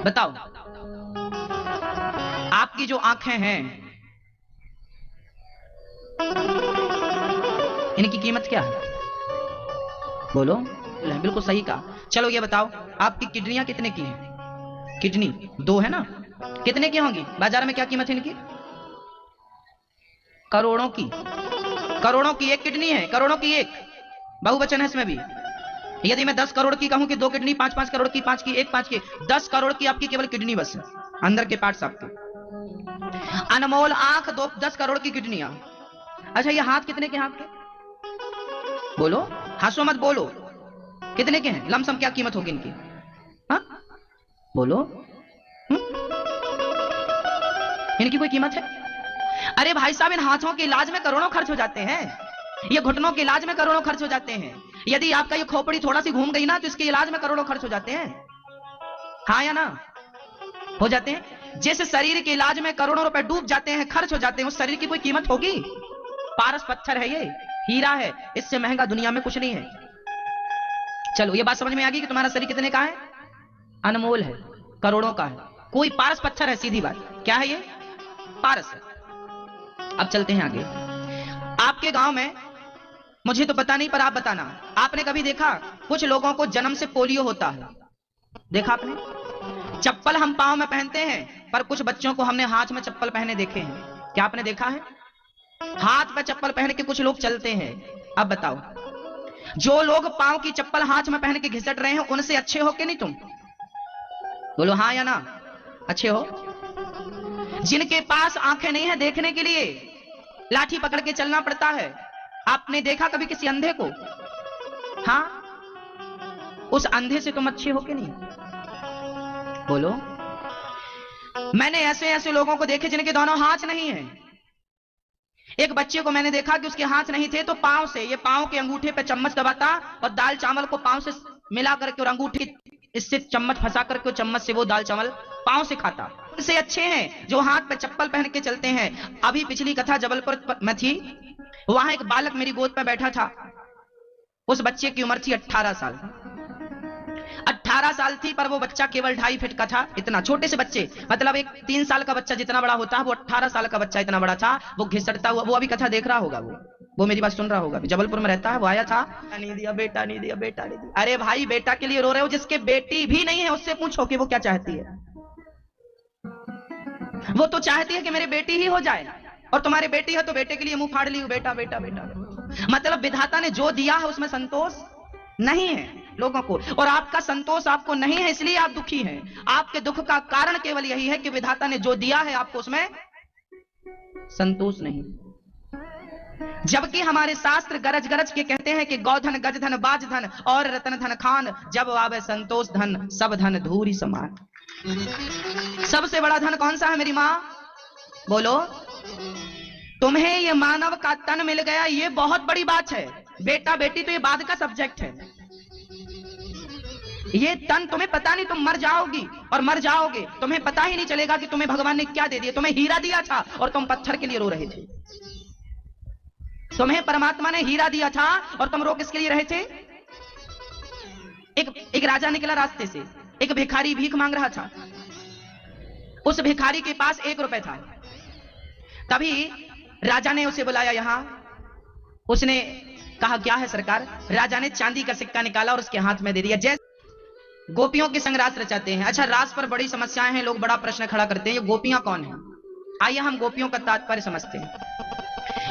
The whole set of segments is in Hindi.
बताओ, आपकी जो आंखें हैं इनकी कीमत क्या है? बोलो। बिल्कुल सही कहा। चलो ये बताओ, आपकी किडनियां कितने की हैं? किडनी 2 है ना, कितने की होंगी? बाजार में क्या कीमत है इनकी? करोड़ों की। करोड़ों की एक किडनी है, करोड़ों की एक। बहुवचन है इसमें भी। यदि मैं 10 करोड़ की कहूं कि 2 किडनी, 5-5 करोड़ की, 5 की, 1 5 की, 10 करोड़ की आपकी केवल किडनी बस है, अंदर के पार्ट्स आपके। अनमोल आंख, 10 करोड़ की किडनियां। अच्छा ये हाथ कितने के? हाथ के बोलो, हंसो मत, बोलो कितने के हैं? लमसम क्या कीमत होगी इनकी? हाँ बोलो। इनकी कोई कीमत है? अरे भाई साहब, इन हाथों के इलाज में करोड़ों खर्च हो जाते हैं, ये घुटनों के इलाज में करोड़ों खर्च हो जाते हैं। यदि आपका ये खोपड़ी थोड़ा सी घूम गई ना तो इसके इलाज में करोड़ों खर्च हो जाते हैं। हाँ या ना? हो जाते हैं। जिस शरीर के इलाज में करोड़ों रुपए डूब जाते हैं, खर्च हो जाते हैं, उस शरीर की कोई कीमत होगी? पारस पत्थर है, ये हीरा है, इससे महंगा दुनिया में कुछ नहीं है। चलो ये बात समझ में आ गई कि तुम्हारा शरीर कितने का है? अनमोल है, करोड़ों का है। कोई पारस पत्थर है, सीधी बात। क्या है ये? पारस है। अब चलते हैं आगे। आपके गांव में, मुझे तो पता नहीं पर आप बताना, आपने कभी देखा कुछ लोगों को जन्म से पोलियो होता है? देखा आपने? चप्पल हम पांव में पहनते हैं, पर कुछ बच्चों को हमने हाथ में चप्पल पहने देखे हैं। क्या आपने देखा है? हाथ में चप्पल पहन के कुछ लोग चलते हैं। अब बताओ, जो लोग पांव की चप्पल हाथ में पहन के घिसट रहे हैं, उनसे अच्छे हो कि नहीं तुम? बोलो हाँ या ना? अच्छे हो। जिनके पास आंखें नहीं है देखने के लिए, लाठी पकड़ के चलना पड़ता है, आपने देखा कभी किसी अंधे को? हाँ, उस अंधे से तुम अच्छे हो कि नहीं? बोलो। मैंने ऐसे ऐसे लोगों को देखे जिनके दोनों हाथ नहीं है। एक बच्चे को मैंने देखा कि उसके हाथ नहीं थे, तो पांव से, ये पांव के अंगूठे पे चम्मच दबाता और दाल चावल को पांव से मिला करके और अंगूठे इससे चम्मच फंसा करके चम्मच से वो दाल चावल पांव से खाता। उनसे अच्छे हैं जो हाथ पे चप्पल पहन के चलते हैं। अभी पिछली कथा जबलपुर में थी, वहां एक बालक मेरी गोद पे बैठा था। उस बच्चे की उम्र थी 18 साल। 18 साल थी, पर वो बच्चा केवल 2.5 फीट का था। इतना छोटे से बच्चे, मतलब एक 3 साल का बच्चा जितना बड़ा होता है, वो 18 साल का बच्चा इतना बड़ा था। वो घिसटता हुआ, वो अभी कथा देख रहा होगा, वो मेरी बात सुन रहा होगा, जबलपुर में रहता है। वो आया था, नहीं दिया बेटा, नहीं दिया बेटा, नहीं दिया। अरे भाई, बेटा के लिए रो रहे हो? जिसके बेटी भी नहीं है उससे पूछो कि वो क्या चाहती है। वो तो चाहती है कि मेरी बेटी ही हो जाए, और तुम्हारी बेटी है तो बेटे के लिए मुंह फाड़ ली, बेटा बेटा बेटा। मतलब विधाता ने जो दिया है उसमें संतोष नहीं है लोगों को, और आपका संतोष आपको नहीं है, इसलिए आप दुखी हैं। आपके दुख का कारण केवल यही है कि विधाता ने जो दिया है आपको उसमें संतोष नहीं। जबकि हमारे शास्त्र गरज गरज के कहते हैं कि गौधन, गजधन, बाजधन और रतन धन खान, जब आवे संतोष धन, सब धन धूरी समान। सबसे बड़ा धन कौन सा है मेरी मां? बोलो। तुम्हें ये मानव का तन मिल गया, ये बहुत बड़ी बात है। बेटा बेटी तो ये बाद का सब्जेक्ट है। ये तन तुम्हें पता नहीं, तुम मर जाओगी और मर जाओगे, तुम्हें पता ही नहीं चलेगा कि तुम्हें भगवान ने क्या दे दिया। तुम्हें हीरा दिया था और तुम पत्थर के लिए रो रहे थे। तुम्हें परमात्मा ने हीरा दिया था और तुम रो किसके लिए रहे थे? एक राजा निकला रास्ते से, एक भिखारी भीख मांग रहा था। उस भिखारी के पास 1 रुपए था। तभी राजा ने उसे बुलाया यहां। उसने कहा क्या है सरकार? राजा ने चांदी का सिक्का निकाला और उसके हाथ में दे दिया। जैसे गोपियों के संग रास रचाते हैं। अच्छा, रास पर बड़ी समस्याएं हैं, लोग बड़ा प्रश्न खड़ा करते हैं, ये गोपियां कौन है? आइए हम गोपियों का तात्पर्य समझते हैं।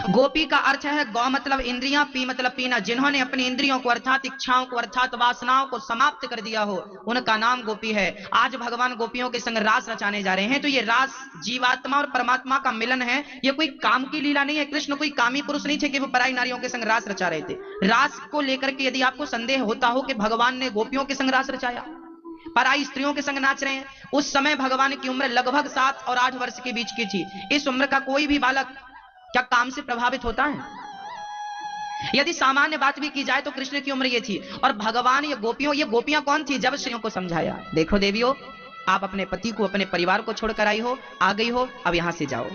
गोपी का अर्थ है गौ मतलब इंद्रियां, पी मतलब पीना। जिन्होंने अपनी इंद्रियों को अर्थात इच्छाओं को अर्थात वासनाओं को समाप्त कर दिया हो, उनका नाम गोपी है। आज भगवान गोपियों के संग रास रचाने जा रहे हैं। तो ये रास जीवात्मा और परमात्मा का मिलन है, ये कोई काम की लीला नहीं है। कृष्ण कोई कामी पुरुष नहीं थे कि वो पराई नारियों के संग रास रचा रहे थे। रास को लेकर के यदि आपको संदेह होता हो कि भगवान ने गोपियों के संग रास रचाया, पराई स्त्रियों के संग नाच रहे हैं, उस समय भगवान की उम्र लगभग 7 और 8 वर्ष के बीच की थी। इस उम्र का कोई भी बालक क्या काम से प्रभावित होता है? यदि सामान्य बात भी की जाए तो कृष्ण की उम्र ये थी। और भगवान ये गोपियां कौन थी? जब स्त्रियों को समझाया, देखो देवियों, आप अपने पति को, अपने परिवार को छोड़कर आई हो, आ गई हो, अब यहां से जाओ।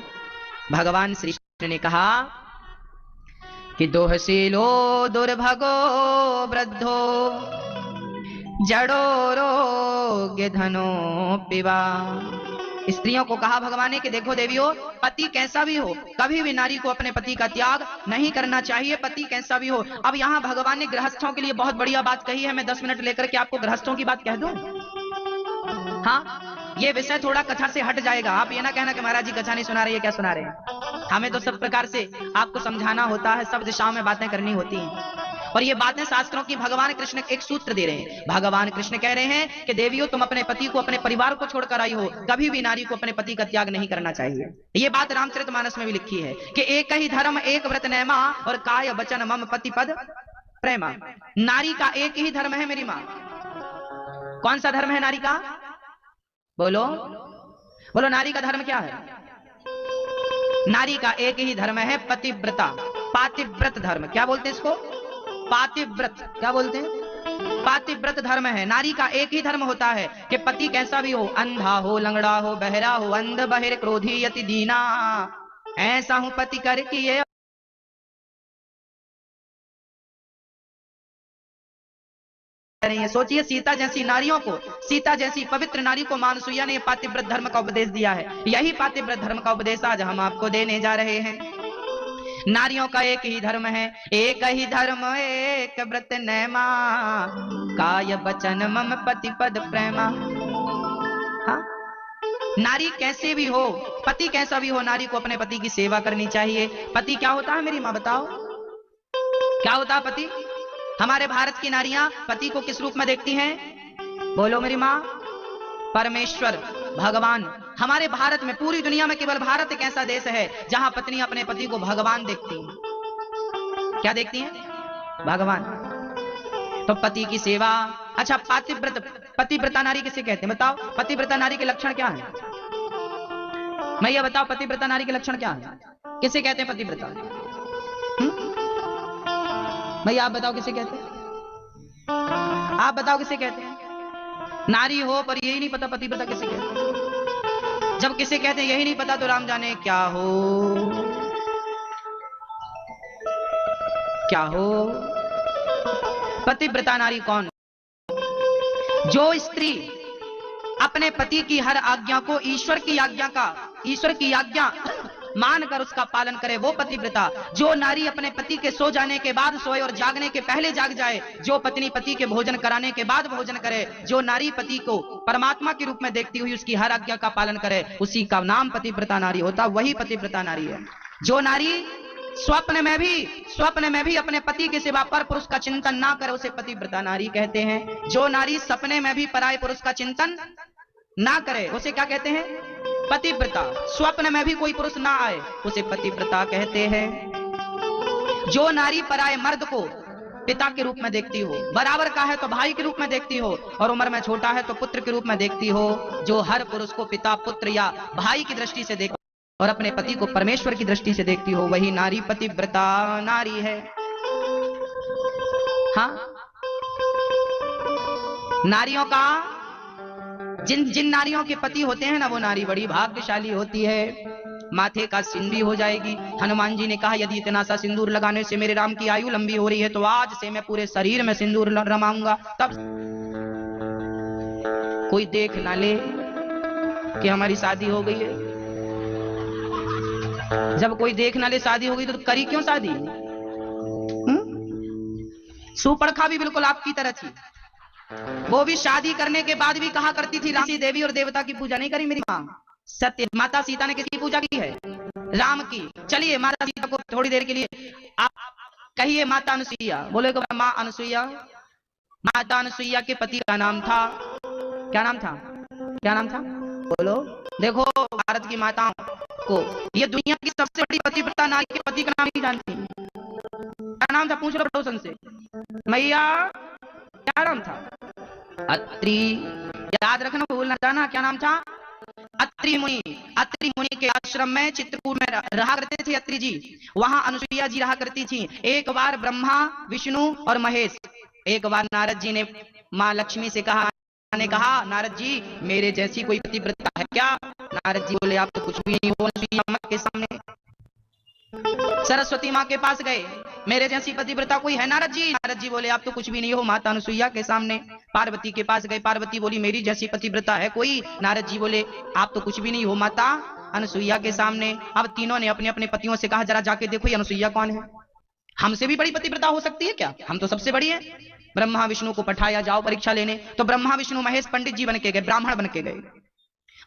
भगवान श्री कृष्ण ने कहा कि दोहशीलो दुर्भगो वृद्धो जड़ो रोग धनो पिवा। स्त्रियों को कहा भगवान ने कि देखो देवियों, पति कैसा भी हो, कभी भी नारी को अपने पति का त्याग नहीं करना चाहिए, पति कैसा भी हो। अब यहाँ भगवान ने गृहस्थों के लिए बहुत बढ़िया बात कही है। मैं 10 मिनट लेकर के आपको गृहस्थों की बात कह दूं। हाँ, ये विषय थोड़ा कथा से हट जाएगा। आप ये ना कहना कि महाराज जी कथा नहीं सुना रहे, ये क्या सुना रहे हैं। हमें तो सब प्रकार से आपको समझाना होता है, सब दिशाओं में बातें करनी होती हैं। और ये बातें शास्त्रों की भगवान कृष्ण एक सूत्र दे रहे हैं। भगवान कृष्ण कह रहे हैं कि देवियों, तुम अपने पति को, अपने परिवार को छोड़कर आई हो, कभी भी नारी को अपने पति का त्याग नहीं करना चाहिए। ये बात रामचरितमानस में भी लिखी है कि एक ही धर्म एक व्रत नैमा और काय वचन मम पति पद प्रेमा। नारी का एक ही धर्म है मेरी मां। कौन सा धर्म है नारी का? बोलो बोलो, नारी का धर्म क्या है? नारी का एक ही धर्म है पतिव्रता, पातिव्रत धर्म। क्या बोलते हैं इसको? पातिव्रत। क्या बोलते हैं? पातिव्रत धर्म है। नारी का एक ही धर्म होता है कि पति कैसा भी हो, अंधा हो, लंगड़ा हो, बहरा हो, अंध बहिर क्रोधी यति दीना, ऐसा हूं पति कर किए। सोचिए, सीता जैसी नारियों को, सीता जैसी पवित्र नारी को मां अनसुईया ने पातिव्रत धर्म का उपदेश दिया है। यही पातिव्रत धर्म का उपदेश आज हम आपको देने जा रहे हैं। नारियों का एक ही धर्म है, एक ही धर्म एक व्रत नैमा, काय बचन मम पति पद प्रेमा। हाँ? नारी कैसे भी हो, पति कैसा भी हो, नारी को अपने पति की सेवा करनी चाहिए। पति क्या होता है मेरी मां, बताओ क्या होता है पति? हमारे भारत की नारियां पति को किस रूप में देखती हैं? बोलो मेरी मां। परमेश्वर, भगवान। हमारे भारत में, पूरी दुनिया में केवल भारत एक ऐसा देश है जहां पत्नी अपने पति को भगवान देखती हैं। क्या देखती हैं? भगवान। तो पति की सेवा। अच्छा, पातिव्रत, पतिव्रता नारी किसे कहते हैं बताओ? पतिव्रता नारी के लक्षण क्या है? मैं ये बताओ, पतिव्रता नारी के लक्षण क्या है? किसे कहते हैं पतिव्रता? भैया आप बताओ किसे कहते हैं? आप बताओ किसे कहते हैं? नारी हो पर यही नहीं पता पतिव्रता किसे कहते हैं। जब किसे कहते हैं यही नहीं पता तो राम जाने क्या हो, क्या हो। पतिव्रता नारी कौन? जो स्त्री अपने पति की हर आज्ञा को ईश्वर की आज्ञा मानकर उसका पालन करे, वो पतिव्रता। जो नारी अपने पति के सो जाने के बाद सोए और जागने के पहले जाग जाए, जो पत्नी पति के भोजन कराने के बाद भोजन करे, जो नारी पति को परमात्मा के रूप में देखती हुई उसकी हर आज्ञा का पालन करे, उसी का नाम पतिव्रता नारी होता, वही पतिव्रता नारी है। जो नारी स्वप्न में भी अपने पति के सिवा पर पुरुष का चिंतन ना करे, उसे पतिव्रता नारी कहते हैं। जो नारी सपने में भी पराये पुरुष का चिंतन ना करे, उसे क्या कहते हैं? पतिव्रता। स्वप्न में भी कोई पुरुष ना आए, उसे पतिव्रता कहते हैं। जो नारी पराये मर्द को पिता के रूप में देखती हो, बराबर का है तो भाई के रूप में देखती हो, और उम्र में छोटा है तो पुत्र के रूप में देखती हो, जो हर पुरुष को पिता, पुत्र या भाई की दृष्टि से देख और अपने पति को परमेश्वर की दृष्टि से देखती हो, वही नारी पतिव्रता नारी है। हाँ, नारियों का, जिन नारियों के पति होते हैं ना, वो नारी बड़ी भाग्यशाली होती है। माथे का सिंदूर हो जाएगी। हनुमान जी ने कहा, यदि इतना सा सिंदूर लगाने से मेरे राम की आयु लंबी हो रही है तो आज से मैं पूरे शरीर में सिंदूर रमाऊंगा। तब कोई देख ना ले कि हमारी शादी हो गई है। जब कोई देख ना ले शादी हो गई तो करी क्यों शादी? सुपर्णखा भी बिल्कुल आपकी तरह थी। वो भी शादी करने के बाद भी कहा करती थी, राम देवी और देवता की पूजा नहीं करी मेरी माँ। सत्य, माता सीता ने किसकी पूजा की है? राम की। चलिए माता सीता को थोड़ी देर के लिए आप कहिए माता अनुसुईया। बोले को माँ अनुसुईया। माता अनुसुईया के पति का नाम था, क्या नाम था? क्या नाम था? बोलो। देखो भारत की माताओं को, ये दुनिया की सबसे बड़ी पतिव्रता नारी के पति का नाम नहीं जानती। क्या नाम था? पूछ लो पड़ोसन से। मैया क्या नाम था? अत्रि। याद रखना, भूल ना जाना। क्या नाम था? अत्रि मुनि। अत्रि मुनि के आश्रम में चित्रकूट में रहा करते थे अत्रि जी। वहां अनुसुईया जी रहा करती थी। एक बार ब्रह्मा, विष्णु और महेश, एक बार नारद जी ने मां लक्ष्मी से कहा, नारद जी मेरे जैसी कोई पतिव्रता है क्या? नारद जी बोले, आप तो कुछ भी नहीं हो अनुसुईया के सामने। सरस्वती माँ के पास गए, मेरे जैसी पतिव्रता कोई है नारद जी? नारद जी बोले आप तो कुछ भी नहीं हो। माता अनुसुईया के सामने पार्वती के पास गए, पार्वती बोली मेरी जैसी पतिव्रता है कोई? नारद जी बोले आप तो कुछ भी नहीं हो माता अनुसुईया के सामने। अब तीनों ने अपने अपने पतियों से कहा जरा जाके देखो ये अनुसुईया कौन है, हमसे भी बड़ी पतिव्रता हो सकती है क्या? हम तो सबसे बड़ी है। ब्रह्मा विष्णु को पठाया जाओ परीक्षा लेने। तो ब्रह्मा विष्णु महेश पंडित जी बन के गए, ब्राह्मण बन के गए।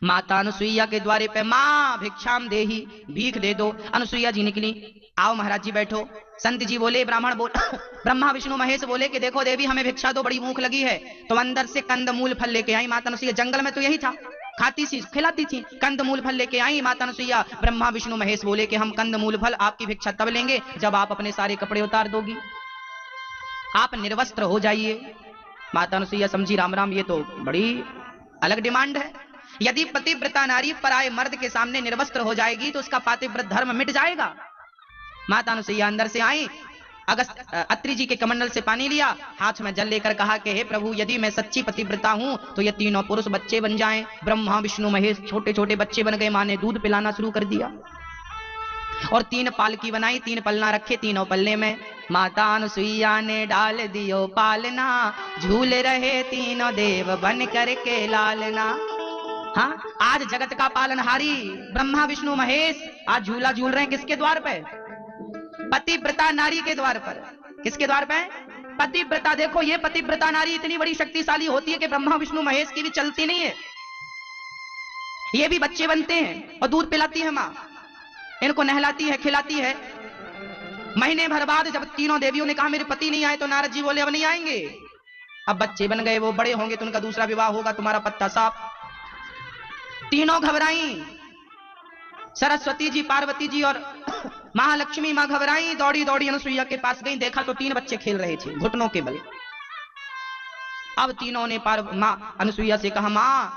माता अनुसुईया के द्वारे पे मां भिक्षाम देही, भीख दे दो। अनुसुईया जी निकली, आओ महाराज जी बैठो। संत जी बोले, ब्राह्मण बोल ब्रह्मा विष्णु महेश बोले कि देखो देवी हमें भिक्षा दो, बड़ी भूख लगी है। तो अंदर से कंद मूल फल लेके आई माता अनुसुईया, जंगल में तो यही था, खाती सी खिलाती थी, कंद मूल फल लेके आई माता अनुसुईया। ब्रह्मा विष्णु महेश बोले कि हम कंद मूल फल आपकी भिक्षा तब लेंगे जब आप अपने सारे कपड़े उतार दोगी, आप निर्वस्त्र हो जाइए। माता अनुसुईया समझी राम राम ये तो बड़ी अलग डिमांड है। यदि पतिव्रता नारी पराये मर्द के सामने निर्वस्त्र हो जाएगी तो उसका पातिव्रत धर्म मिट जाएगा। माता अनुसुईया अंदर से आई, अत्रि जी के कमंडल से पानी लिया, हाथ में जल लेकर कहा कि हे प्रभु यदि मैं सच्ची पतिव्रता हूं तो ये तीनों पुरुष बच्चे बन जाएं। ब्रह्मा विष्णु महेश छोटे छोटे बच्चे बन गए। मां ने दूध पिलाना शुरू कर दिया और 3 पालकी बनाई, 3 पलना रखे, तीनों पल्ले में माता अनुसुईया ने डाल दियो पालना, झूल रहे तीनों देव बन करके लालना। हाँ, आज जगत का पालनहारी ब्रह्मा विष्णु महेश आज झूला झूल रहे हैं किसके द्वार पे? पतिव्रता नारी के द्वार पर। किसके द्वार पे? पतिव्रता। देखो ये पतिव्रता नारी इतनी बड़ी शक्तिशाली होती है कि ब्रह्मा विष्णु महेश की भी चलती नहीं है, ये भी बच्चे बनते हैं और दूध पिलाती है मां, इनको नहलाती है खिलाती है। महीने भर बाद जब तीनों देवियों ने कहा मेरे पति नहीं आए तो नारद जी बोले अब नहीं आएंगे, अब बच्चे बन गए, वो बड़े होंगे तो उनका दूसरा विवाह होगा, तुम्हारा पत्ता साफ। तीनों घबराई, सरस्वती जी, पार्वती जी और महालक्ष्मी मां घबराई, दौड़ी दौड़ी अनुसुईया के पास गई, देखा तो 3 बच्चे खेल रहे थे घुटनों के बल। अब तीनों ने मां अनुसुईया से कहा मां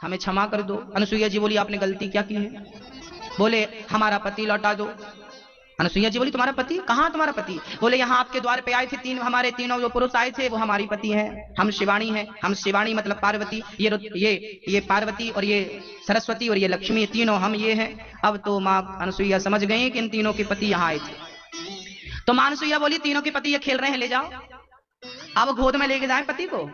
हमें क्षमा कर दो। अनुसुईया जी बोली आपने गलती क्या की है? बोले हमारा पति लौटा दो। अनुसुईया जी बोली तुम्हारा पति? कहां तुम्हारा पति? बोले यहाँ आपके द्वार पे आए थे हमारे तीनों जो पुरुष आए थे वो हमारी पति हैं, हम शिवानी हैं। हम शिवानी मतलब पार्वती, ये पार्वती और ये सरस्वती और ये लक्ष्मी, तीनों हम ये हैं। अब तो मां अनुसुईया समझ गई कि इन तीनों के पति यहाँ आए थे। तो मां अनुसुईया बोली तीनों के पति ये खेल रहे हैं, ले जाओ। अब गोद में लेके जाए पति को,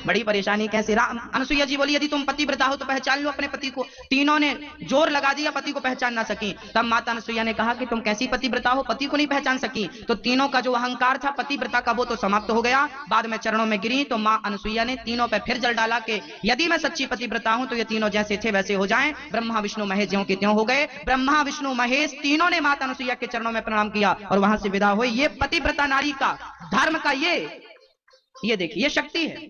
बड़ी परेशानी कैसे? अनुसुईया जी बोली यदि तुम पतिव्रता हो तो पहचान लो अपने पति को। तीनों ने जोर लगा दिया, पति को पहचान ना सकी। तब माता अनुसुईया ने कहा कि तुम कैसी पतिव्रता हो, पति को नहीं पहचान सकी? तो तीनों का जो अहंकार था पतिव्रता का वो तो समाप्त हो गया। बाद में चरणों में गिरी तो मां अनुसुईया ने तीनों पर फिर जल डाला कि यदि मैं सच्ची पतिव्रता हूं तो ये तीनों जैसे थे वैसे हो जाएं। ब्रह्मा विष्णु महेश ज्यों के त्यों हो गए। ब्रह्मा विष्णु महेश तीनों ने माता अनुसुईया के चरणों में प्रणाम किया और वहां से विदा हुए। ये पतिव्रता नारी का धर्म का ये देखिए ये शक्ति है।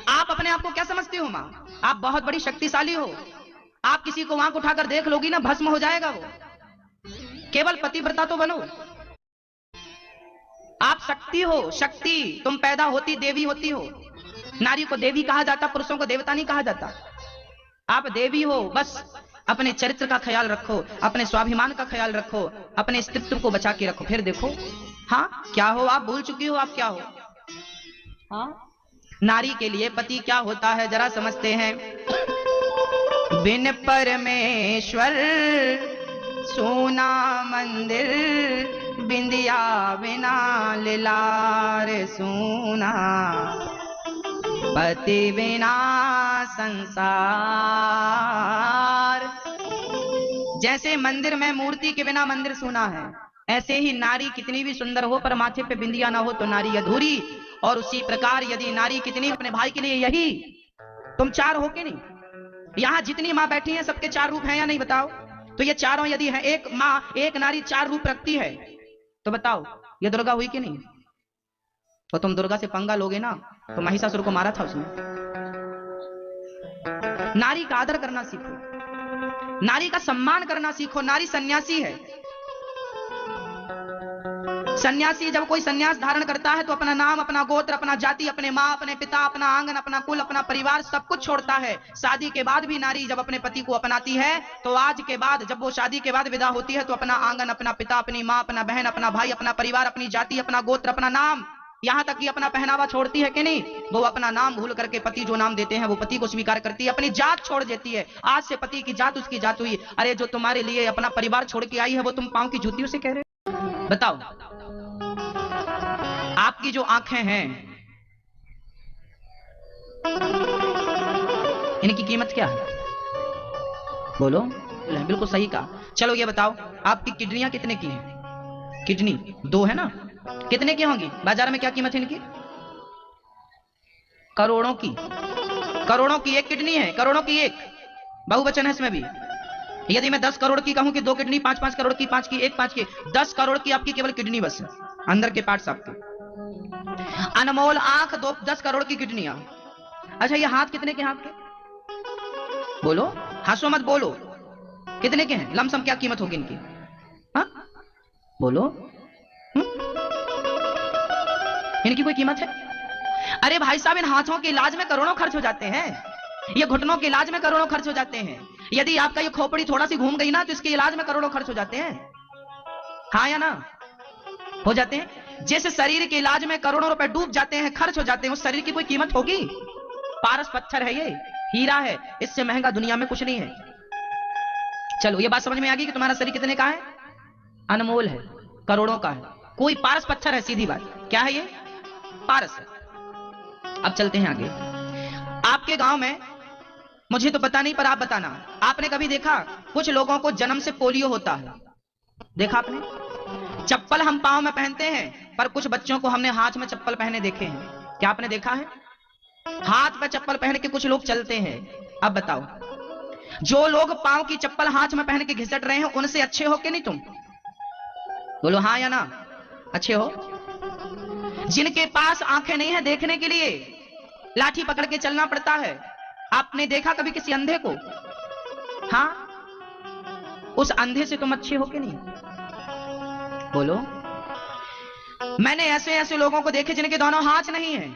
आप अपने आप को क्या समझते हो मां? आप बहुत बड़ी शक्तिशाली हो। आप किसी को आंख उठाकर देख लोगी ना भस्म हो जाएगा वो। केवल पतिव्रता तो बनो, आप शक्ति हो। शक्ति तुम पैदा होती देवी होती हो। नारी को देवी कहा जाता, पुरुषों को देवता नहीं कहा जाता। आप देवी हो, बस अपने चरित्र का ख्याल रखो, अपने स्वाभिमान का ख्याल रखो, अपने अस्तित्व को बचा के रखो, फिर देखो हाँ क्या हो। आप भूल चुकी हो आप क्या हो। हाँ, नारी के लिए पति क्या होता है जरा समझते हैं। बिन परमेश्वर सोना मंदिर, बिंदिया बिना लिलार सोना, पति बिना संसार। जैसे मंदिर में मूर्ति के बिना मंदिर सोना है, ऐसे ही नारी कितनी भी सुंदर हो पर माथे पे बिंदिया ना हो तो नारी अधूरी। और उसी प्रकार यदि नारी कितनी अपने भाई के लिए, यही तुम 4 हो के नहीं, यहां जितनी मां बैठी हैं सबके 4 रूप हैं या नहीं बताओ? तो ये चारों यदि हैं, एक मां एक नारी 4 रूप रखती है तो बताओ ये दुर्गा हुई कि नहीं? तो तुम दुर्गा से पंगा लोगे ना तो महिषासुर को मारा था उसने। नारी का आदर करना सीखो, नारी का सम्मान करना सीखो। नारी सन्यासी है। सन्यासी जब कोई सन्यास धारण करता है तो अपना नाम, अपना गोत्र, अपना जाति, अपने माँ, अपने पिता, अपना आंगन, अपना कुल, अपना परिवार सब कुछ छोड़ता है। शादी के बाद भी नारी जब अपने पति को अपनाती है तो आज के बाद जब वो शादी के बाद विदा होती है तो अपना आंगन, अपना पिता, अपनी माँ, अपना बहन, अपना भाई, अपना परिवार, अपनी जाति, अपना गोत्र, अपना नाम यहां तक कि अपना पहनावा छोड़ती है कि नहीं? वो अपना नाम भूल करके पति जो नाम देते हैं वो पति को स्वीकार करती है, अपनी जात छोड़ देती है। आज से पति की जात उसकी जात हुई। अरे जो तुम्हारे लिए अपना परिवार छोड़ के आई है वो तुम पांव की जूतियों से कह रहे हो? बताओ, आपकी जो आंखें हैं इनकी कीमत क्या है? बोलो। बिल्कुल सही कहा। चलो ये बताओ, आपकी किडनियां कितने की हैं? किडनी 2 है ना? कितने की होंगी? बाजार में क्या कीमत है इनकी? करोड़ों की। करोड़ों की एक किडनी है, करोड़ों की एक। बहुवचन है इसमें भी। यदि मैं 10 करोड़ की कहूं कि 2 किडनी, 5 करोड़ की, 5 की, 1 5 की, 10 करोड़ की आपकी केवल किडनी बस है, अंदर के पार्ट्स आपके। अनमोल आंख, 10 करोड़ की किडनियां। अच्छा ये हाथ कितने के? हाथ के बोलो, हंसो मत, बोलो कितने के हैं? लमसम क्या कीमत होगी इनकी? हाँ बोलो। इनकी कोई कीमत है? अरे भाई साहब, इन हाथों के इलाज में करोड़ों खर्च हो जाते हैं। ये घुटनों के इलाज में करोड़ों खर्च हो जाते हैं। यदि आपका ये खोपड़ी थोड़ा सी घूम गई ना तो इसके इलाज में करोड़ों खर्च हो जाते हैं। हाँ या ना? हो जाते हैं। जैसे शरीर के इलाज में करोड़ों रुपए डूब जाते हैं, खर्च हो जाते हैं, उस शरीर की कोई कीमत होगी? पारस पत्थर है, ये हीरा है, इससे महंगा दुनिया में कुछ नहीं है। चलो ये बात समझ में आ गई कि तुम्हारा शरीर कितने का है? अनमोल है, करोड़ों का है। कोई पारस पत्थर है, सीधी बात। क्या है ये? पारस है। अब चलते हैं आगे। आपके गांव में, मुझे तो पता नहीं पर आप बताना, आपने कभी देखा कुछ लोगों को जन्म से पोलियो होता है? देखा आपने? चप्पल हम पांव में पहनते हैं, पर कुछ बच्चों को हमने हाथ में चप्पल पहने देखे हैं। क्या आपने देखा है? हाथ में चप्पल पहन के कुछ लोग चलते हैं। अब बताओ, जो लोग पांव की चप्पल हाथ में पहन के घिसट रहे हैं उनसे अच्छे हो कि नहीं तुम? बोलो हाँ या ना? अच्छे हो। जिनके पास आंखें नहीं है देखने के लिए, लाठी पकड़ के चलना पड़ता है। आपने देखा कभी किसी अंधे को? हाँ, उस अंधे से तुम अच्छे हो कि नहीं? बोलो। मैंने ऐसे ऐसे लोगों को देखे जिनके दोनों हाथ नहीं है।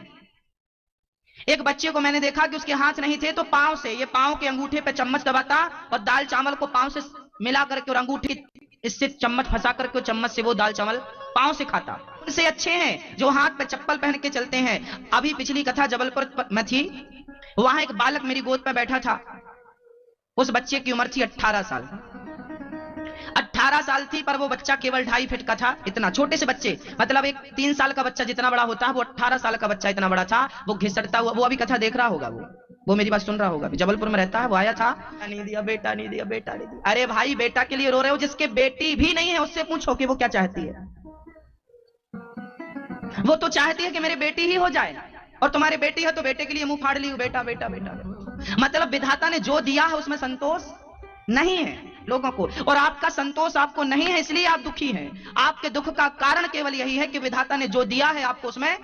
एक बच्चे को मैंने देखा कि उसके हाथ नहीं थे तो पांव से, ये पांव के अंगूठे पे चम्मच दबाता और दाल चावल को पांव से मिला करके और अंगूठे इससे चम्मच फंसा करके चम्मच से वो दाल चावल पांव से खाता। उनसे अच्छे हैं जो हाथ पे चप्पल पहन के चलते हैं। अभी पिछली कथा जबलपुर में थी, वहां एक बालक मेरी गोद पे बैठा था। उस बच्चे की उम्र थी 18 साल। 18 साल थी, पर वो बच्चा केवल 2.5 फीट का था। इतना छोटे से बच्चे, मतलब एक 3 साल का बच्चा जितना बड़ा होता है, वो 18 साल का बच्चा इतना बड़ा था। वो घिसटता हुआ, वो अभी कथा देख रहा होगा, वो मेरी बात सुन रहा होगा। जबलपुर में रहता है। वो आया था, नहीं दिया बेटा, नहीं दिया बेटा, नहीं दिया। अरे भाई, बेटा के लिए रो रहे हो? जिसके बेटी भी नहीं है उससे पूछो कि वो क्या चाहती है। वो तो चाहती है कि मेरी बेटी ही हो जाए, और तुम्हारी बेटी है तो बेटे के लिए मुंह फाड़ ली, बेटा बेटा बेटा। मतलब विधाता ने जो दिया है उसमें संतोष नहीं है लोगों को, और आपका संतोष आपको नहीं है, इसलिए आप दुखी हैं। आपके दुख का कारण केवल यही है कि विधाता ने जो दिया है आपको उसमें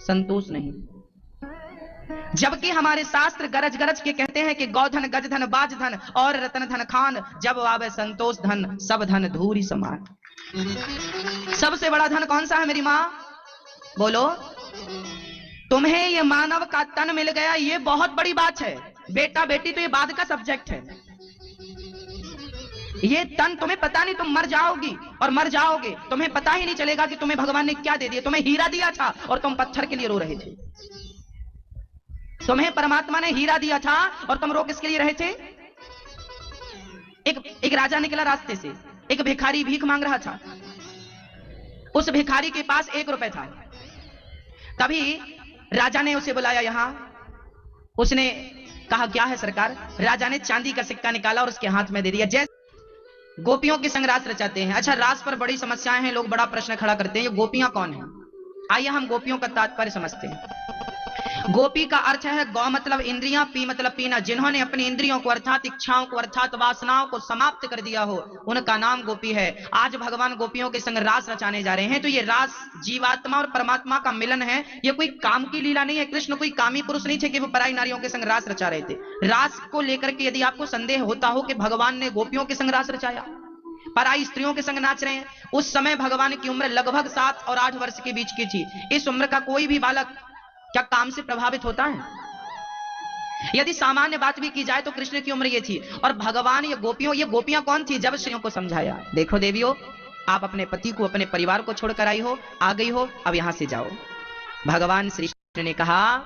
संतोष नहीं। जबकि हमारे शास्त्र गरज गरज के कहते हैं कि गौधन, गजधन, बाजधन और रतन धन खान, जब आवे संतोष धन, सब धन धूरी समान। सबसे बड़ा धन कौन सा है मेरी मां? बोलो। तुम्हें ये मानव का तन मिल गया, ये बहुत बड़ी बात है। बेटा बेटी तो ये बाद का सब्जेक्ट है। ये तन तुम्हें पता नहीं, तुम मर जाओगी और मर जाओगे, तुम्हें पता ही नहीं चलेगा कि तुम्हें भगवान ने क्या दे दिया। तुम्हें हीरा दिया था और तुम पत्थर के लिए रो रहे थे। तुम्हें परमात्मा ने हीरा दिया था और तुम रो किसके लिए रहे थे? एक राजा निकला रास्ते से, एक भिखारी भीख मांग रहा था। उस भिखारी के पास 1 रुपए था। तभी राजा ने उसे बुलाया यहां। उसने कहा क्या है सरकार? राजा ने चांदी का सिक्का निकाला और उसके हाथ में दे दिया। जैसे गोपियों के संग रास रचाते हैं। अच्छा, रास पर बड़ी समस्याएं हैं, लोग बड़ा प्रश्न खड़ा करते हैं, ये गोपियां कौन है? आइए हम गोपियों का तात्पर्य समझते हैं। गोपी का अर्थ है गौ मतलब इंद्रियां, पी मतलब पीना। जिन्होंने अपनी इंद्रियों को अर्थात इच्छाओं को अर्थात वासनाओं को समाप्त कर दिया हो, उनका नाम गोपी है। आज भगवान गोपियों के संग रास रचाने जा रहे हैं। तो ये रास जीवात्मा और परमात्मा का मिलन है। ये कोई काम की लीला नहीं है। कृष्ण कोई कामी पुरुष नहीं थे कि वो पराई नारियों के संग रास रचा रहे थे। रास को लेकर के यदि आपको संदेह होता हो कि भगवान ने गोपियों के संग रास रचाया, पराई स्त्रियों के संग नाच रहे हैं, उस समय भगवान की उम्र लगभग 7 और 8 वर्ष के बीच की थी। इस उम्र का कोई भी बालक क्या काम से प्रभावित होता है? यदि सामान्य बात भी की जाए तो कृष्ण की उम्र ये थी। और भगवान ये गोपियां कौन थी? जब स्त्रियों को समझाया। देखो देवियों, आप अपने पति को, अपने परिवार को छोड़कर आई हो, आ गई हो, अब यहां से जाओ। भगवान श्री कृष्ण ने कहा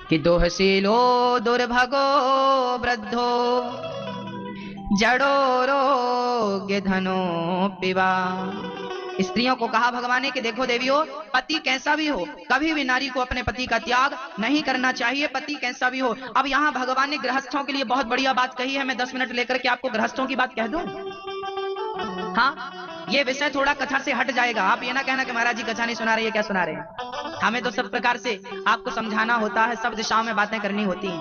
कि दोहशीलो दुर्भगो वृद्धो जड़ो रोग्य धनो पिवा। स्त्रियों को कहा भगवान ने कि देखो देवियों, पति कैसा भी हो, कभी भी नारी को अपने पति का त्याग नहीं करना चाहिए, पति कैसा भी हो। अब यहाँ भगवान ने गृहस्थों के लिए बहुत बढ़िया बात कही है। मैं 10 मिनट लेकर के आपको गृहस्थों की बात कह दूं। हाँ, ये विषय थोड़ा कथा से हट जाएगा। आप ये ना कहना कि महाराज जी कथा नहीं सुना रही है, क्या सुना रहे हैं। हमें तो सब प्रकार से आपको समझाना होता है, सब दिशाओं में बातें करनी होती हैं,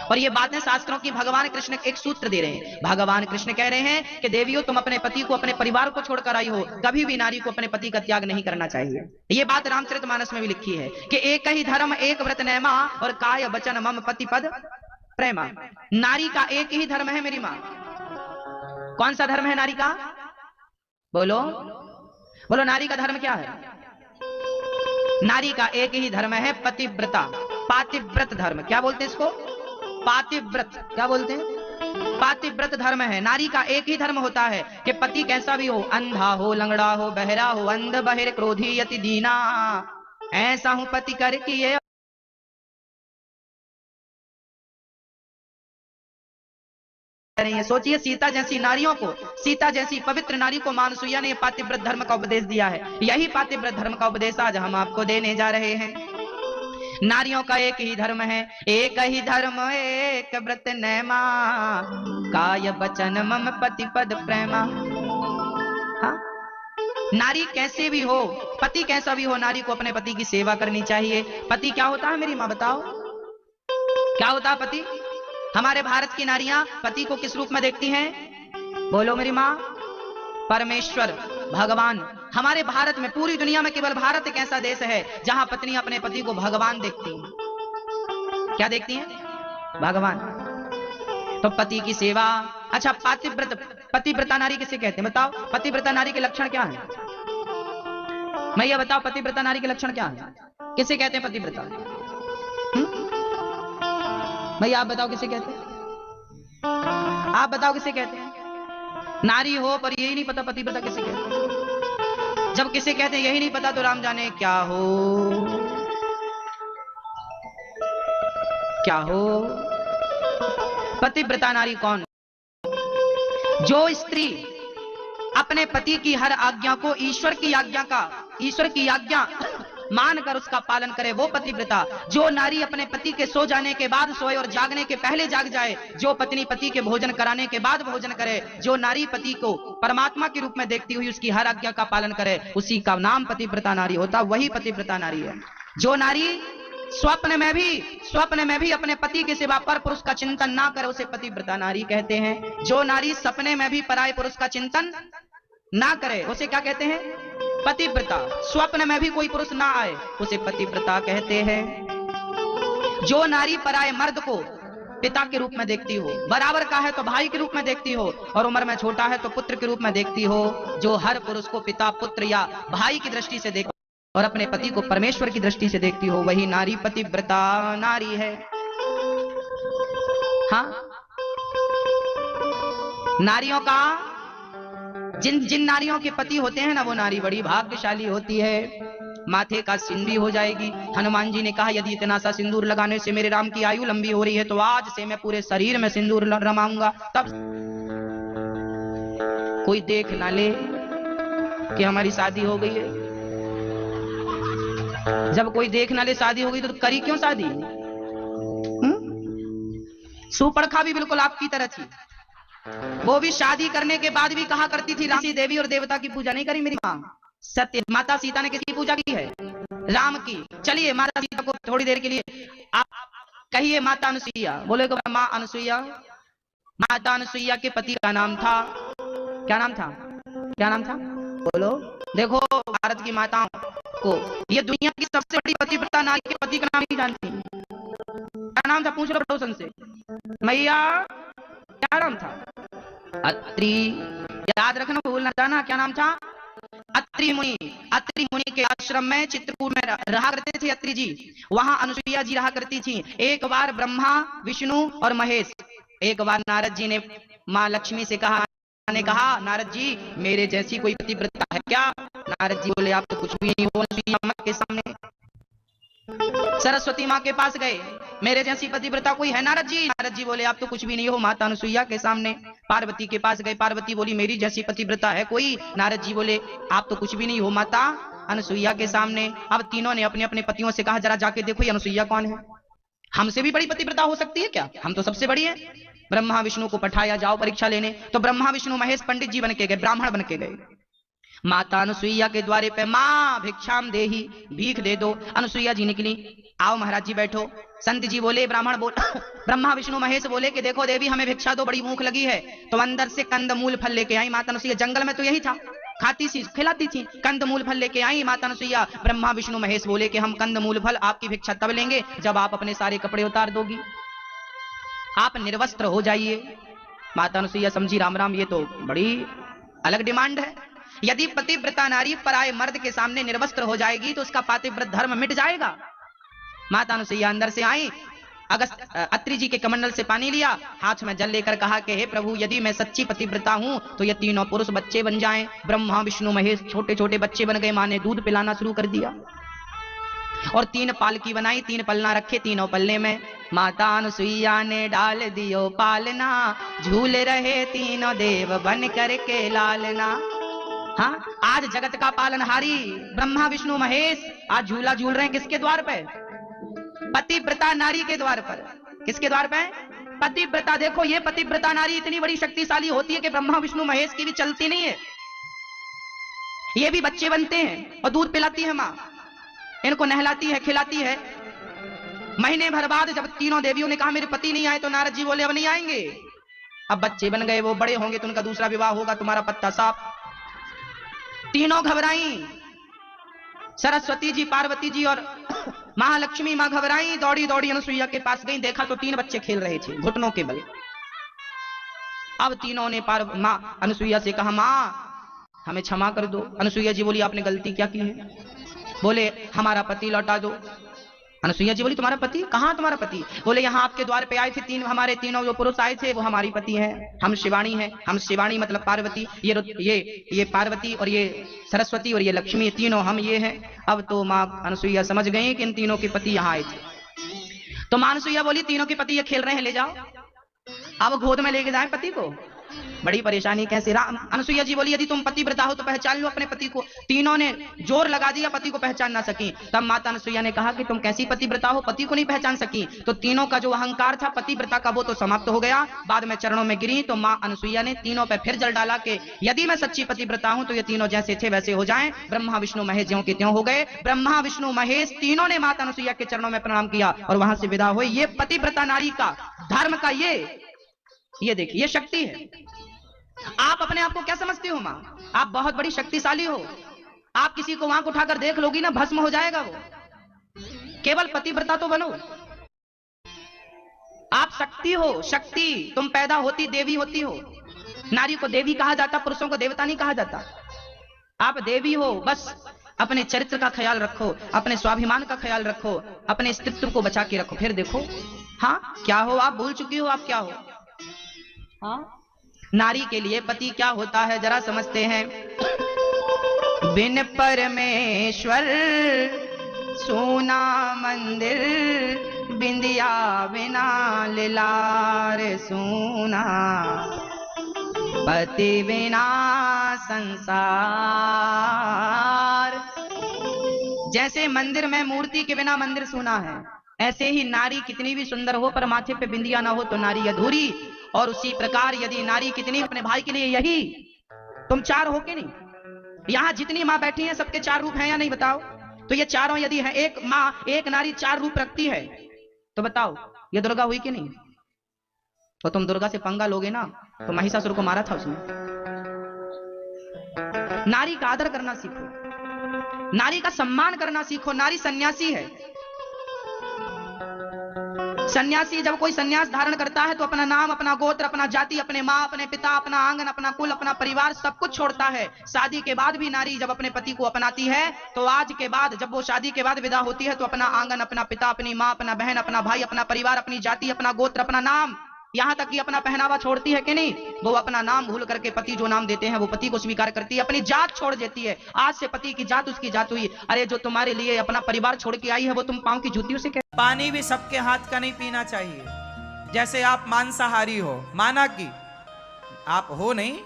और ये बातें शास्त्रों की भगवान कृष्ण एक सूत्र दे रहे हैं। भगवान कृष्ण कह रहे हैं कि देवियों, तुम अपने पति को, अपने परिवार को छोड़कर आई हो, कभी भी नारी को अपने पति का त्याग नहीं करना चाहिए। ये बात रामचरितमानस में भी लिखी है कि एक ही धर्म एक व्रत नैमा और काय वचन मम पति पद प्रेमा। नारी का एक ही धर्म है मेरी मां। कौन सा धर्म है नारी का? बोलो बोलो, नारी का धर्म क्या है? नारी का एक ही धर्म है पतिव्रता, पातिव्रत धर्म। क्या बोलते हैं इसको? पातिव्रत। क्या बोलते हैं? पातिव्रत धर्म है। नारी का एक ही धर्म होता है कि पति कैसा भी हो, अंधा हो, लंगड़ा हो, बहरा हो, अंध बहिर क्रोधी यति दीना, ऐसा हूं पति कर किए। सोचिए, सीता जैसी नारियों को, सीता जैसी पवित्र नारी को मानसूया ने पातिव्रत धर्म का उपदेश दिया है। यही पातिव्रत धर्म का उपदेश आज हम आपको देने जा रहे हैं। नारियों का एक ही धर्म है, एक ही धर्म एक व्रत नैमा, काय वचन मम पति पद प्रेमा। हाँ? नारी कैसे भी हो, पति कैसा भी हो, नारी को अपने पति की सेवा करनी चाहिए। पति क्या होता है मेरी माँ, बताओ क्या होता है पति? हमारे भारत की नारियां पति को किस रूप में देखती हैं? बोलो मेरी मां। परमेश्वर, भगवान। हमारे भारत में, पूरी दुनिया में केवल भारत एक ऐसा देश है जहां पत्नी अपने पति को भगवान देखती हैं। क्या देखती हैं? भगवान। तो पति की सेवा। अच्छा, पतिव्रता नारी किसे कहते हैं बताओ? पतिव्रता नारी के लक्षण क्या है? मैं ये बताओ, पतिव्रता नारी के लक्षण क्या है? किसे कहते हैं पतिव्रता? भैया आप बताओ किसे कहते हैं? आप बताओ किसे कहते हैं? नारी हो पर यही नहीं पता पतिव्रता किसे कहते हैं। जब किसे कहते हैं यही नहीं पता तो राम जाने क्या हो, क्या हो। पतिव्रता नारी कौन? जो स्त्री अपने पति की हर आज्ञा को ईश्वर की आज्ञा मानकर उसका पालन करे, वो पतिव्रता। जो नारी अपने पति के सो जाने के बाद सोए और जागने के पहले जाग जाए, जो पत्नी पति के भोजन कराने के बाद भोजन करे, जो नारी पति को परमात्मा के रूप में देखती हुई उसकी हर आज्ञा का पालन करे, उसी का नाम पतिव्रता नारी होता। वही पतिव्रता नारी है। जो नारी स्वप्न में भी अपने पति के सिवा पर पुरुष का चिंतन ना करे, उसे पतिव्रता नारी कहते हैं। जो नारी सपने में भी पराये पुरुष का चिंतन ना करे, उसे क्या कहते हैं? पतिव्रता। स्वप्न में भी कोई पुरुष ना आए, उसे पतिव्रता कहते हैं। जो नारी पराये मर्द को पिता के रूप में देखती हो, बराबर का है तो भाई के रूप में देखती हो, और उम्र में छोटा है तो पुत्र के रूप में देखती हो, जो हर पुरुष को पिता, पुत्र या भाई की दृष्टि से देख और अपने पति को परमेश्वर की दृष्टि से देखती हो, वही नारी पतिव्रता नारी है। हाँ, नारियों का, जिन नारियों के पति होते हैं ना, वो नारी बड़ी भाग्यशाली होती है। माथे का सिंदूर हो जाएगी। हनुमान जी ने कहा, यदि इतना सा सिंदूर लगाने से मेरे राम की आयु लंबी हो रही है तो आज से मैं पूरे शरीर में सिंदूर रमाऊंगा। तब कोई देख ना ले कि हमारी शादी हो गई है। जब कोई देख ना ले शादी हो गई तो करी क्यों शादी? सुपर्णखा भी बिल्कुल आपकी तरह थी। वो भी शादी करने के बाद भी कहा करती थी, राम देवी और देवता की पूजा नहीं करी मेरी माँ। सत्य, माता सीता ने किसकी पूजा की है? राम की। चलिए माता सीता को थोड़ी देर के लिए आप कहिए माता अनुसुईया। बोले को माँ अनुसुईया। माता अनुसुईया के पति का नाम था, क्या नाम था? क्या नाम था? बोलो। देखो, भारत की माताओं को ये दुनिया की सबसे बड़ी पतिव्रता नारी के पति का नाम नहीं जानती। क्या नाम था? पूछ लो पड़ोसन से। मैया क्या नाम था? अत्रि। याद रखना, भूलना जाना। क्या नाम था? अत्रि मुनि। अत्रि मुनि के आश्रम में चित्रकूट में रहा करते थे अत्रि जी। वहां अनुसुईया जी रहा करती थी। एक बार ब्रह्मा, विष्णु और महेश, एक बार नारद जी ने मां लक्ष्मी से कहा, ने कहा, नारद जी मेरे जैसी कोई पतिव्रता है क्या? नारद जी बोले, आप तो कुछ भी नहीं हो। अनुसुईया मां के सामने सरस्वती मां के पास गए, मेरे जैसी पतिव्रता कोई है नारद जी? नारद जी बोले, आप तो कुछ भी नहीं हो। माता अनुसुईया के सामने पार्वती के पास गए, पार्वती बोली, मेरी जैसी पतिव्रता है कोई? नारद जी बोले, आप तो कुछ भी नहीं हो माता अनुसुईया के सामने। अब तीनों ने अपने अपने पतियों से कहा, जरा जाके देखो ये अनुसुईया कौन है, हमसे भी बड़ी पतिव्रता हो सकती है क्या? हम तो सबसे बड़ी हैं। ब्रह्मा विष्णु को पठाया, जाओ परीक्षा लेने। तो ब्रह्मा विष्णु महेश पंडित जी बन के गए, ब्राह्मण बन के गए। माता अनुसुईया के द्वारे पे, मां भिक्षाम देही, भीख दे दो। अनुसुईया जी निकली, आओ महाराज जी बैठो। संत जी बोले, ब्राह्मण बोल ब्रह्मा विष्णु महेश बोले कि देखो देवी हमें भिक्षा दो, बड़ी भूख लगी है। तो अंदर से कंद मूल फल लेके आई माता अनुसुईया, जंगल में तो यही था, खाती सी खिलाती थी, कंद मूल फल लेके आई माता अनुसुईया। ब्रह्मा विष्णु महेश बोले कि हम कंद मूल फल आपकी भिक्षा तब लेंगे जब आप अपने सारे कपड़े उतार दोगी, आप निर्वस्त्र हो जाइए। माता अनुसुईया समझी, राम राम, ये तो बड़ी अलग डिमांड है। यदि पतिव्रता नारी पराये मर्द के सामने निर्वस्त्र हो जाएगी तो उसका पातिव्रत धर्म मिट जाएगा। माता अनुसुईया अंदर से आई, अत्रि जी के कमंडल से पानी लिया, हाथ में जल लेकर कहा कि हे प्रभु, यदि मैं सच्ची पतिव्रता हूं तो ये तीनों पुरुष बच्चे बन जाएं। ब्रह्मा विष्णु महेश छोटे छोटे बच्चे बन गए। मां ने दूध पिलाना शुरू कर दिया और 3 पालकी बनाई, 3 पलना रखे, तीनों पल्ले में माता अनुसुईया ने डाल दियो पालना, झूल रहे तीनों देव बन करके लालना। हाँ, आज जगत का पालनहारी ब्रह्मा विष्णु महेश आज झूला झूल रहे हैं किसके द्वार पे? पतिव्रता नारी के द्वार पर। किसके द्वार पे? पतिव्रता। देखो ये पतिव्रता नारी इतनी बड़ी शक्तिशाली होती है कि ब्रह्मा विष्णु महेश की भी चलती नहीं है, ये भी बच्चे बनते हैं और दूध पिलाती है मां, इनको नहलाती है, खिलाती है। महीने भर बाद जब तीनों देवियों ने कहा मेरे पति नहीं आए, तो नारद जी बोले अब नहीं आएंगे, अब बच्चे बन गए, वो बड़े होंगे तो उनका दूसरा विवाह होगा, तुम्हारा पत्ता साफ। तीनों घबराई, सरस्वती जी, पार्वती जी और महालक्ष्मी मां घबराई, दौड़ी दौड़ी अनुसुईया के पास गई, देखा तो 3 बच्चे खेल रहे थे घुटनों के बल। अब तीनों ने मां अनुसुईया से कहा, मां हमें क्षमा कर दो। अनुसुईया जी बोली, आपने गलती क्या की है? बोले हमारा पति लौटा दो। अनुसुईया जी बोली, तुम्हारा पति? कहां तुम्हारा पति? बोले यहाँ आपके द्वार पे आए थे हमारे तीनों जो पुरुष आए थे वो हमारी पति हैं, हम शिवानी हैं। हम शिवानी मतलब पार्वती, ये पार्वती और ये सरस्वती और ये लक्ष्मी, तीनों हम ये हैं। अब तो मां अनुसुईया समझ गई कि इन तीनों के पति यहाँ आए थे। तो मां अनुसुईया बोली, तीनों के पति ये खेल रहे हैं, ले जाओ। अब गोद में लेके जाए पति को, बड़ी परेशानी कैसे? अनुसुईया जी बोली, यदि तुम पतिव्रता हो तो पहचान लो अपने पति को। तीनों ने जोर लगा दिया, पति को पहचान ना सकी। तब माता अनुसुईया ने कहा कि तुम कैसी पतिव्रता हो, पति को नहीं पहचान सकी? तो तीनों का जो अहंकार था पतिव्रता का वो तो समाप्त हो गया। बाद में चरणों में गिरी तो मां अनुसुईया ने तीनों पे फिर जल डाला कि यदि मैं सच्ची पतिव्रता हूं तो ये तीनों जैसे थे वैसे हो जाएं। ब्रह्मा विष्णु महेश ज्यों के त्यों हो गए। ब्रह्मा विष्णु महेश तीनों ने माता अनुसुईया के चरणों में प्रणाम किया और वहां से विदा हुए। ये पतिव्रता नारी का धर्म का ये देखिए, ये शक्ति है। आप अपने आप को क्या समझती हो मां? आप बहुत बड़ी शक्तिशाली हो। आप किसी को आंख उठाकर देख लोगी ना, भस्म हो जाएगा वो। केवल पतिव्रता तो बनो, आप शक्ति हो। शक्ति, तुम पैदा होती देवी होती हो। नारी को देवी कहा जाता, पुरुषों को देवता नहीं कहा जाता। आप देवी हो, बस अपने चरित्र का ख्याल रखो, अपने स्वाभिमान का ख्याल रखो, अपने अस्तित्व को बचा के रखो, फिर देखो हाँ क्या हो। आप भूल चुकी हो आप क्या हो। हाँ, नारी के लिए पति क्या होता है जरा समझते हैं। बिन परमेश्वर सोना मंदिर, बिंदिया बिना लिलार सोना, पति बिना संसार। जैसे मंदिर में मूर्ति के बिना मंदिर सोना है, ऐसे ही नारी कितनी भी सुंदर हो पर माथे पे बिंदिया ना हो तो नारी अधूरी। और उसी प्रकार यदि नारी कितनी अपने भाई के लिए, यही तुम 4 हो के नहीं, यहां जितनी मां बैठी हैं सबके 4 रूप हैं या नहीं बताओ? तो ये चारों यदि हैं, एक मां एक नारी 4 रूप रखती है, तो बताओ ये दुर्गा हुई कि नहीं? तो तुम दुर्गा से पंगा लोगे ना, तो महिषासुर को मारा था उसने। नारी का आदर करना सीखो, नारी का सम्मान करना सीखो। नारी सन्यासी है। सन्यासी जब कोई सन्यास धारण करता है तो अपना नाम, अपना गोत्र, अपना जाति, अपने माँ, अपने पिता, अपना आंगन, अपना कुल, अपना परिवार सब कुछ छोड़ता है। शादी के बाद भी नारी जब अपने पति को अपनाती है तो आज के बाद जब वो शादी के बाद विदा होती है तो अपना आंगन, अपना पिता, अपनी माँ, अपना बहन, अपना भाई, अपना परिवार, अपनी जाति, अपना गोत्र, अपना नाम यहां तक कि अपना पहनावा छोड़ती है कि नहीं? वो अपना नाम भूल करके पति जो नाम देते हैं वो पति को स्वीकार करती है, अपनी जात छोड़ देती है। आज से पति की जात उसकी जात हुई। अरे जो तुम्हारे लिए अपना परिवार छोड़ के आई है वो तुम पांव की जूतियों से पानी भी सबके हाथ का नहीं पीना चाहिए। जैसे आप मांसाहारी हो, माना कि आप हो नहीं,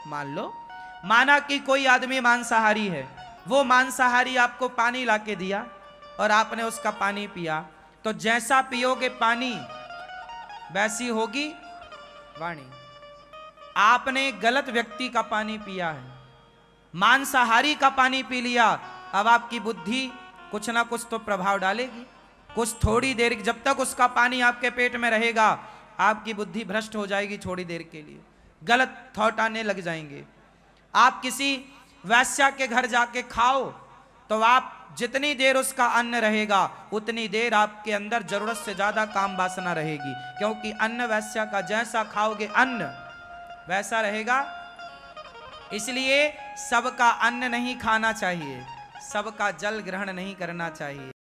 मान लो, माना कि कोई आदमी मांसाहारी है, वो मांसाहारी आपको पानी लाके दिया और आपने उसका पानी पिया, तो जैसा पियोगे पानी वैसी होगी वाणी। आपने गलत व्यक्ति का पानी पिया है, मांसाहारी का पानी पी लिया, अब आपकी बुद्धि कुछ ना कुछ तो प्रभाव डालेगी। कुछ थोड़ी देर, जब तक उसका पानी आपके पेट में रहेगा आपकी बुद्धि भ्रष्ट हो जाएगी, थोड़ी देर के लिए गलत थॉट आने लग जाएंगे। आप किसी वैश्या के घर जाके खाओ तो आप जितनी देर उसका अन्न रहेगा उतनी देर आपके अंदर जरूरत से ज्यादा काम वासना रहेगी, क्योंकि अन्न वैश्या का जैसा खाओगे अन्न वैसा रहेगा। इसलिए सबका अन्न नहीं खाना चाहिए, सबका जल ग्रहण नहीं करना चाहिए।